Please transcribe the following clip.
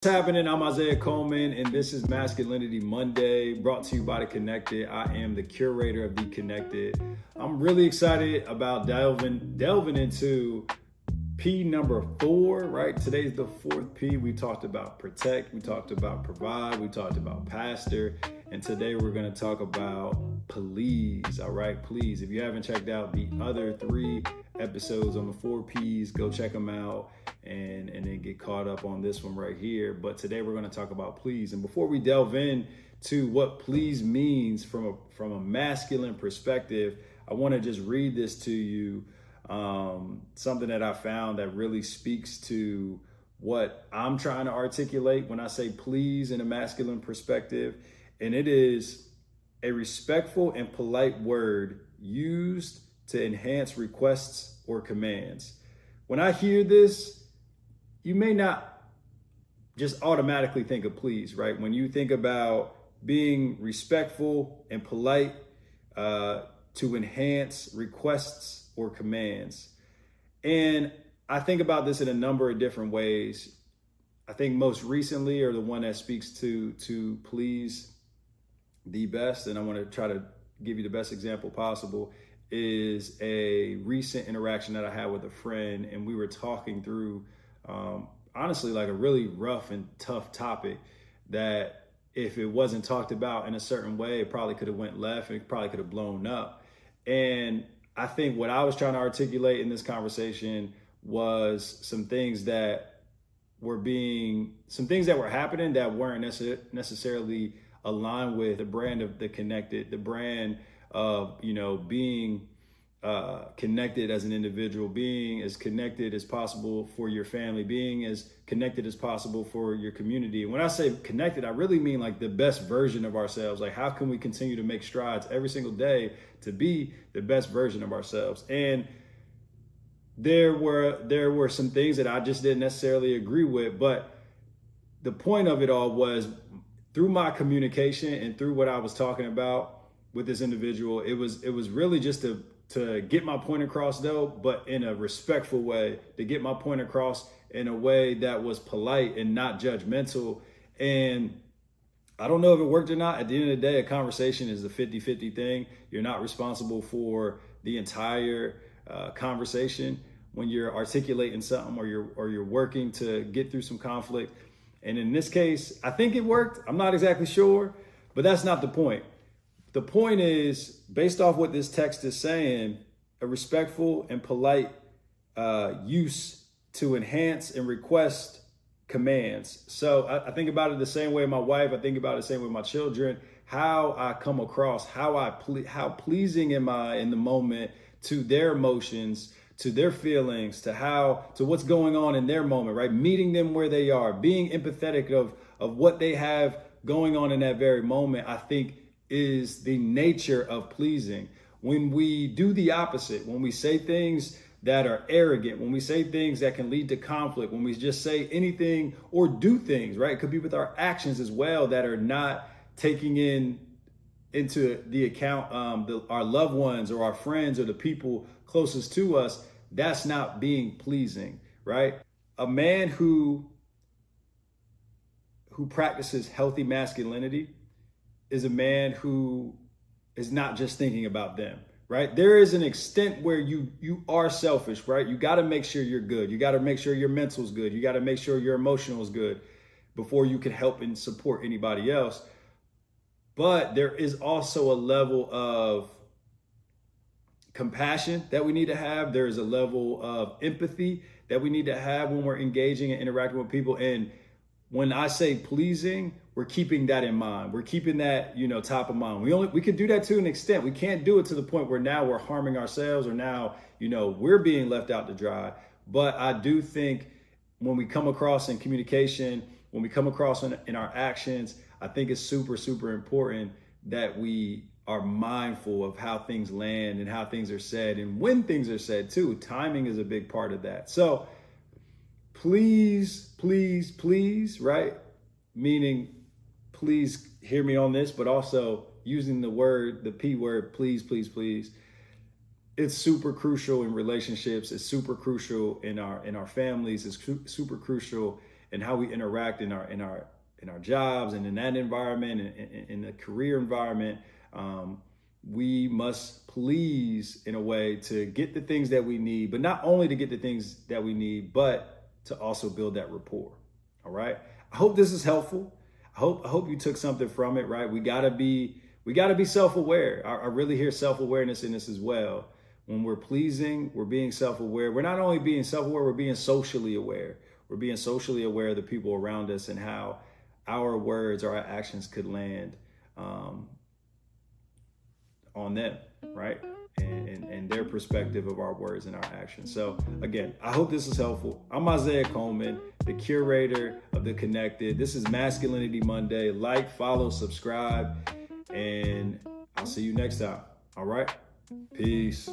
What's happening? I'm Isaiah Coleman, and this is Masculinity Monday, brought to you by The Connected. I am the curator of The Connected. I'm really excited about delving into P number 4, right? Today's the fourth P. We talked about protect, we talked about provide, we talked about pastor, and today we're going to talk about please, all right? Please, if you haven't checked out the other 3 episodes on the 4 Ps, go check them out and then get caught up on this one right here. But today we're going to talk about please. And before we delve in to what please means from a masculine perspective, I want to just read this to you. Something that I found that really speaks to what I'm trying to articulate when I say please in a masculine perspective. And it is a respectful and polite word used to enhance requests or commands. When I hear this, you may not just automatically think of please, right? When you think about being respectful and polite to enhance requests or commands. And I think about this in a number of different ways. I think most recently, or the one that speaks to please the best, and I want to try to give you the best example possible, is a recent interaction that I had with a friend, and we were talking through honestly like a really rough and tough topic that if it wasn't talked about in a certain way, it probably could have went left, and it probably could have blown up. And I think what I was trying to articulate in this conversation was some things that were happening that weren't necessarily aligned with the brand of The Connected, the brand of, being connected as an individual, being as connected as possible for your family, being as connected as possible for your community. And when I say connected, I really mean like the best version of ourselves. Like, how can we continue to make strides every single day to be the best version of ourselves? And there were some things that I just didn't necessarily agree with, but the point of it all was through my communication and through what I was talking about with this individual, it was really just to get my point across though, but in a respectful way, to get my point across in a way that was polite and not judgmental. And I don't know if it worked or not. At the end of the day, a conversation is a 50-50 thing. You're not responsible for the entire conversation when you're articulating something or you're working to get through some conflict. And in this case, I think it worked. I'm not exactly sure, but that's not the point. The point is, based off what this text is saying, a respectful and polite use to enhance and request commands. So I think about it the same way my wife, I think about it the same way my children, how I come across, how pleasing am I in the moment to their emotions, to their feelings, to what's going on in their moment, right? Meeting them where they are, being empathetic of what they have going on in that very moment, I think is the nature of pleasing. When we do the opposite, when we say things that are arrogant, when we say things that can lead to conflict, when we just say anything or do things, right? It could be with our actions as well that are not taking into the account our loved ones or our friends or the people closest to us. That's not being pleasing, right? A man who practices healthy masculinity is a man who is not just thinking about them, right? There is an extent where you are selfish, right? You got to make sure you're good. You got to make sure your mental is good. You got to make sure your emotional is good before you can help and support anybody else. But there is also a level of compassion that we need to have. There is a level of empathy that we need to have when we're engaging and interacting with people. And when I say pleasing, we're keeping that in mind. We're keeping that, top of mind. We could do that to an extent. We can't do it to the point where now we're harming ourselves or now, we're being left out to dry. But I do think when we come across in communication, when we come across in our actions, I think it's super, super important that we are mindful of how things land and how things are said and when things are said too. Timing is a big part of that. So please, please, please, right? Meaning, please hear me on this, but also using the P word, please, please, please. It's super crucial in relationships. It's super crucial in our families. It's super crucial and how we interact in our jobs and in that environment and in the career environment. We must please in a way to get the things that we need, but not only to get the things that we need, but to also build that rapport. All right. I hope this is helpful. I hope you took something from it, right? We gotta be self-aware. I really hear self-awareness in this as well. When we're pleasing, we're being self-aware. We're not only being self-aware, we're being socially aware. We're being socially aware of the people around us and how our words or our actions could land on them, right? And their perspective of our words and our actions. So again, I hope this is helpful. I'm Isaiah Coleman, the curator of The Connected. This is Masculinity Monday. Like, follow, subscribe, and I'll see you next time. All right? Peace.